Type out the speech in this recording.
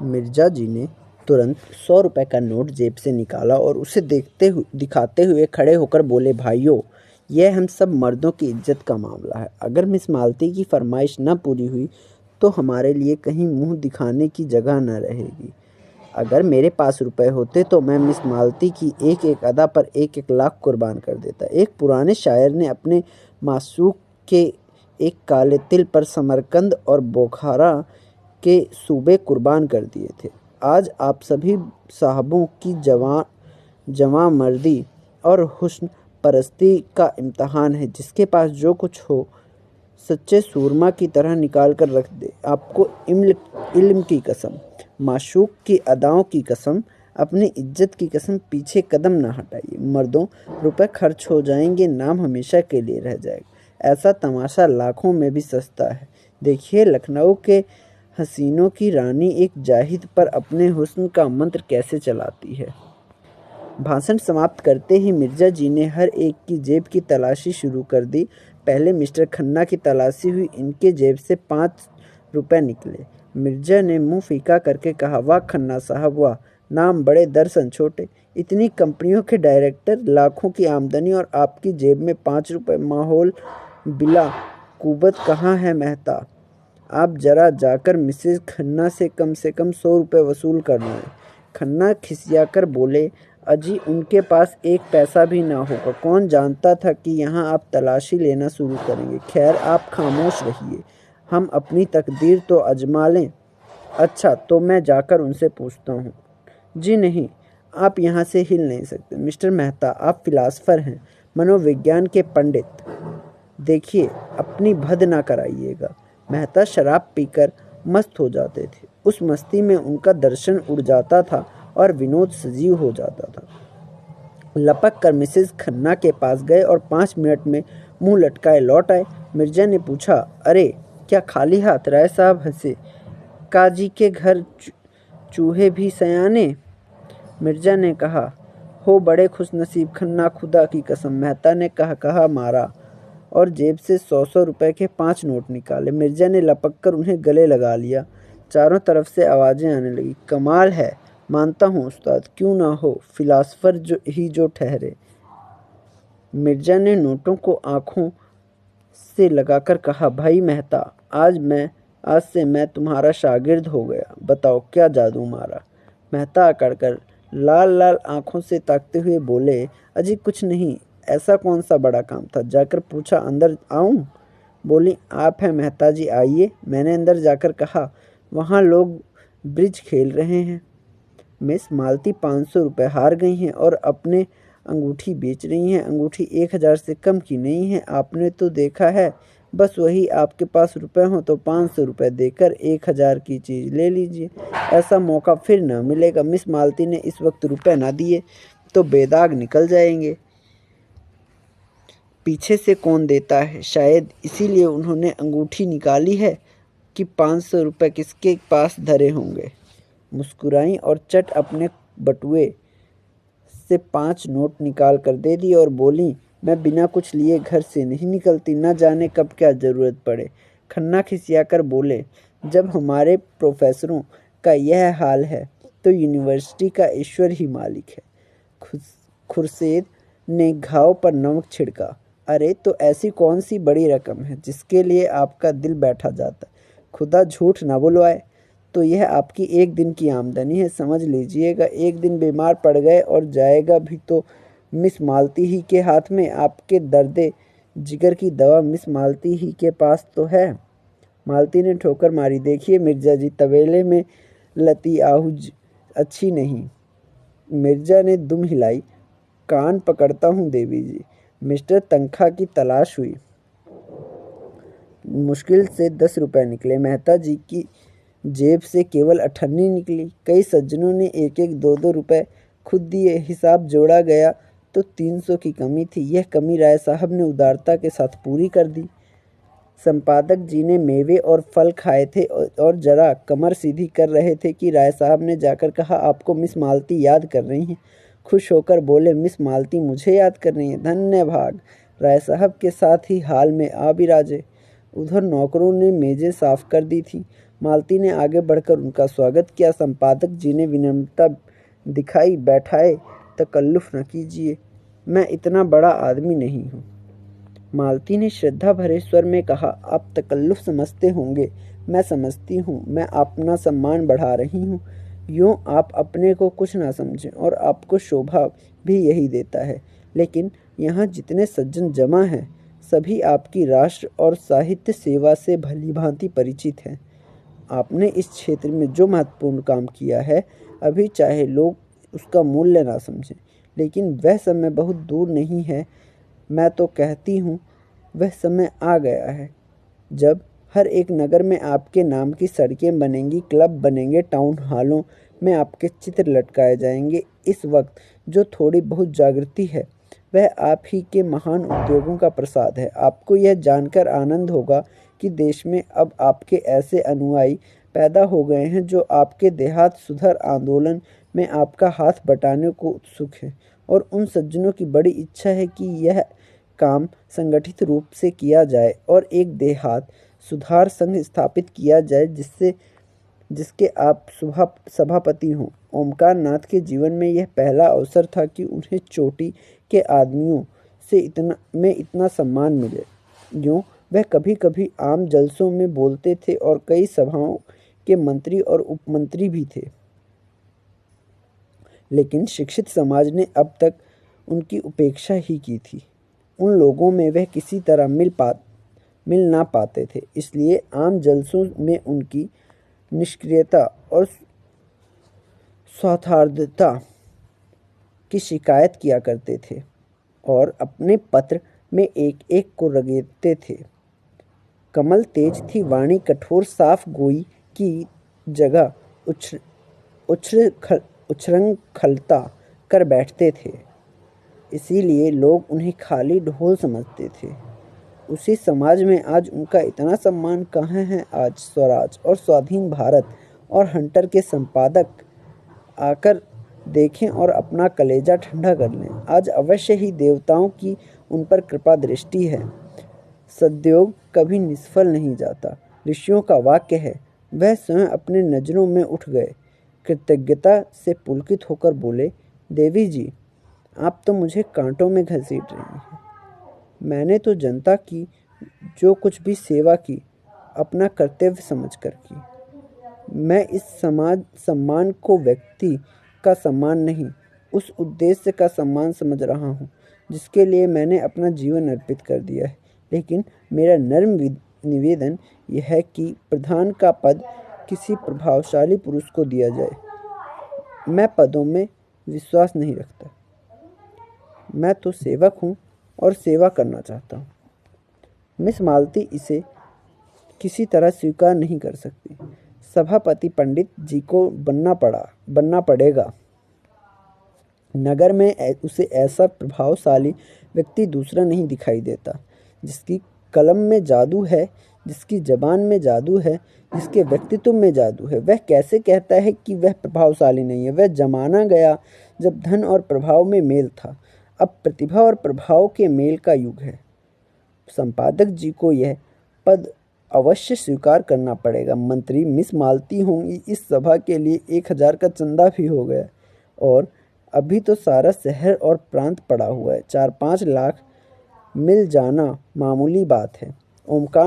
मिर्जा जी ने तुरंत 100 रुपए का नोट जेब से निकाला और उसे दिखाते हुए खड़े होकर बोले, भाइयों, यह हम सब मर्दों की इज्जत का मामला है। अगर मिस मालती की फरमाइश न पूरी हुई तो हमारे लिए कहीं मुंह दिखाने की जगह न रहेगी। अगर मेरे पास रुपए होते तो मैं मिस मालती की एक एक अदा पर 1-1 लाख कुर्बान कर देता। एक पुराने शायर ने अपने मासूक के एक काले तिल पर समरकंद और बोखारा के सूबे कुर्बान कर दिए थे। आज आप सभी साहबों की जवां मर्दी और हुस्न परस्ती का इम्तहान है। जिसके पास जो कुछ हो सच्चे सूरमा की तरह निकाल कर रख दे। आपको इल्म की कसम, माशूक की अदाओं की कसम, अपनी इज्जत की कसम, पीछे कदम ना हटाइए। मर्दों, रुपए खर्च हो जाएंगे, नाम हमेशा के लिए रह जाएगा। ऐसा तमाशा लाखों में भी सस्ता है। देखिए, लखनऊ के हसीनों की रानी एक जाहिद पर अपने हुस्न का मंत्र कैसे चलाती है। भाषण समाप्त करते ही मिर्जा जी ने हर एक की जेब की तलाशी शुरू कर दी। पहले मिस्टर खन्ना की तलाशी हुई। इनके जेब से 5 रुपए निकले। मिर्जा ने मुंह फीका करके कहा, वाह खन्ना साहब वाह, नाम बड़े दर्शन छोटे। इतनी कंपनियों के डायरेक्टर, लाखों की आमदनी और आपकी जेब में 5 रुपए। माहौल बिला कुबत कहाँ है मेहता। आप जरा जाकर मिसेज खन्ना से कम 100 रुपए वसूल कर लाएं। खन्ना खिसियाकर बोले, अजी उनके पास 1 पैसा भी ना होगा। कौन जानता था कि यहाँ आप तलाशी लेना शुरू करेंगे। खैर, आप खामोश रहिए, हम अपनी तकदीर तो आजमा लें। अच्छा, तो मैं जाकर उनसे पूछता हूँ। जी नहीं, आप यहाँ से हिल नहीं सकते। मिस्टर मेहता, आप फिलासफर हैं, मनोविज्ञान के पंडित। देखिए, अपनी भद ना कराइएगा। मेहता शराब पीकर मस्त हो जाते थे। उस मस्ती में उनका दर्शन उड़ जाता था और विनोद सजीव हो जाता था। लपक कर मिसेज खन्ना के पास गए और 5 मिनट में मुंह लटकाए लौट आए। मिर्जा ने पूछा, अरे क्या खाली हाथ? राय साहब हंसे, काजी के घर चूहे भी सयाने। मिर्जा ने कहा, हो बड़े खुशनसीब खन्ना, खुदा की कसम। मेहता ने कहा मारा और जेब से 100 रुपए के 5 नोट निकाले। मिर्जा ने लपक कर उन्हें गले लगा लिया। चारों तरफ से आवाज़ें आने लगी, कमाल है, मानता हूँ उस्ताद, क्यों ना हो, फिलासफर जो ठहरे। मिर्जा ने नोटों को आंखों से लगाकर कहा, भाई मेहता, आज से मैं तुम्हारा शागिर्द हो गया। बताओ क्या जादू मारा। मेहता अकड़कर लाल लाल आंखों से ताकते हुए बोले, अजी कुछ नहीं, ऐसा कौन सा बड़ा काम था। जाकर पूछा, अंदर आऊं? बोली, आप हैं मेहता जी, आइए। मैंने अंदर जाकर कहा, वहाँ लोग ब्रिज खेल रहे हैं। मिस मालती 500 रुपये हार गई हैं और अपने अंगूठी बेच रही हैं। अंगूठी 1000 से कम की नहीं है। आपने तो देखा है, बस वही, आपके पास रुपए हों तो 500 रुपये देकर 1000 की चीज़ ले लीजिए। ऐसा मौका फिर न मिलेगा। मिस मालती ने इस वक्त रुपए ना दिए तो बेदाग निकल जाएंगे। पीछे से कौन देता है, शायद इसीलिए उन्होंने अंगूठी निकाली है कि 500 रुपये किसके पास धरे होंगे। मुस्कुराई और चट अपने बटुए से 5 नोट निकाल कर दे दिए और बोली, मैं बिना कुछ लिए घर से नहीं निकलती, न जाने कब क्या ज़रूरत पड़े। खन्ना खिसियाकर बोले, जब हमारे प्रोफेसरों का यह हाल है तो यूनिवर्सिटी का ईश्वर ही मालिक है। खुर्शीद ने घाव पर नमक छिड़का, अरे तो ऐसी कौन सी बड़ी रकम है जिसके लिए आपका दिल बैठा जाता। खुदा झूठ ना बुलवाए, तो यह आपकी 1 दिन की आमदनी है, समझ लीजिएगा। 1 दिन बीमार पड़ गए और जाएगा भी तो मिस मालती ही के हाथ में। आपके दर्दे जिगर की दवा मिस मालती ही के पास तो है। मालती ने ठोकर मारी, देखिए मिर्जा जी, तबेले में लती आहूज अच्छी नहीं। मिर्जा ने दुम हिलाई, कान पकड़ता हूँ देवी जी। मिस्टर तनख्वाह की तलाश हुई। मुश्किल से 10 रुपए निकले। मेहता जी की जेब से केवल 98 निकली। कई सज्जनों ने 1-1, 2-2 रुपए खुद दिए। हिसाब जोड़ा गया तो 300 की कमी थी। यह कमी राय साहब ने उदारता के साथ पूरी कर दी। संपादक जी ने मेवे और फल खाए थे और जरा कमर सीधी कर रहे थे कि राय साहब ने जाकर कहा, आपको मिस मालती याद कर रही हैं। खुश होकर बोले, मिस मालती मुझे याद कर रही हैं, धन्य भाग। राय साहब के साथ ही हाल में आ बिराजे। उधर नौकरों ने मेजें साफ कर दी थी। मालती ने आगे बढ़कर उनका स्वागत किया। संपादक जी ने विनम्रता दिखाई। बैठाए, तकल्लुफ़ न कीजिए, मैं इतना बड़ा आदमी नहीं हूँ। मालती ने श्रद्धा भरे स्वर में कहा, आप तकल्लुफ़ समझते होंगे, मैं समझती हूँ। मैं अपना सम्मान बढ़ा रही हूँ। यूँ आप अपने को कुछ ना समझें, और आपको शोभा भी यही देता है। लेकिन यहाँ जितने सज्जन जमा हैं, सभी आपकी राष्ट्र और साहित्य सेवा से भली भांति परिचित हैं। आपने इस क्षेत्र में जो महत्वपूर्ण काम किया है, अभी चाहे लोग उसका मूल्य ना समझें, लेकिन वह समय बहुत दूर नहीं है। मैं तो कहती हूँ वह समय आ गया है जब हर एक नगर में आपके नाम की सड़कें बनेंगी, क्लब बनेंगे, टाउन हॉलों में आपके चित्र लटकाए जाएंगे। इस वक्त जो थोड़ी बहुत जागृति है, वह आप ही के महान उद्योगों का प्रसाद है। आपको यह जानकर आनंद होगा कि देश में अब आपके ऐसे अनुयायी पैदा हो गए हैं जो आपके देहात सुधार आंदोलन में आपका हाथ बटाने को उत्सुक हैं, और उन सज्जनों की बड़ी इच्छा है कि यह काम संगठित रूप से किया जाए और एक देहात सुधार संघ स्थापित किया जाए जिसके आप सभापति हों। ओमकार नाथ के जीवन में यह पहला अवसर था कि उन्हें चोटी के आदमियों से इतना सम्मान मिले। यूँ वह कभी कभी आम जलसों में बोलते थे और कई सभाओं के मंत्री और उपमंत्री भी थे, लेकिन शिक्षित समाज ने अब तक उनकी उपेक्षा ही की थी। उन लोगों में वह किसी तरह मिल ना पाते थे, इसलिए आम जलसों में उनकी निष्क्रियता और स्वार्थार्थता की शिकायत किया करते थे और अपने पत्र में एक एक को रगड़ते थे। कमल तेज थी वाणी कठोर, साफ गोई की जगह उच्छृंखलता कर बैठते थे, इसीलिए लोग उन्हें खाली ढोल समझते थे। उसी समाज में आज उनका इतना सम्मान कहाँ है। आज स्वराज और स्वाधीन भारत और हंटर के संपादक आकर देखें और अपना कलेजा ठंडा कर लें। आज अवश्य ही देवताओं की उन पर कृपा दृष्टि है। सद्योग कभी निष्फल नहीं जाता। ऋषियों का वाक्य है। वह स्वयं अपने नजरों में उठ गए, कृतज्ञता से पुलकित होकर बोले, देवी जी, आप तो मुझे कांटों में घसीट रही हैं। मैंने तो जनता की जो कुछ भी सेवा की, अपना कर्तव्य समझकर की। मैं इस समाज सम्मान को व्यक्ति का सम्मान नहीं, उस उद्देश्य का सम्मान समझ रहा हूँ जिसके लिए मैंने अपना जीवन अर्पित कर दिया है। लेकिन मेरा नर्म निवेदन यह है कि प्रधान का पद किसी प्रभावशाली पुरुष को दिया जाए। मैं पदों में विश्वास नहीं रखता। मैं तो सेवक हूँ और सेवा करना चाहता हूँ। मिस मालती इसे किसी तरह स्वीकार नहीं कर सकती। सभापति पंडित जी को बनना पड़ेगा। नगर में उसे ऐसा प्रभावशाली व्यक्ति दूसरा नहीं दिखाई देता, जिसकी कलम में जादू है, जिसकी जबान में जादू है, जिसके व्यक्तित्व में जादू है। वह कैसे कहता है कि वह प्रभावशाली नहीं है। वह जमाना गया जब धन और प्रभाव में मेल था। अब प्रतिभा और प्रभाव के मेल का युग है। संपादक जी को यह पद अवश्य स्वीकार करना पड़ेगा। मंत्री मिस मालती होंगी। इस सभा के लिए 1000 का चंदा भी हो गया, और अभी तो सारा शहर और प्रांत पड़ा हुआ है। 4-5 लाख मिल जाना मामूली बात है। ओमकार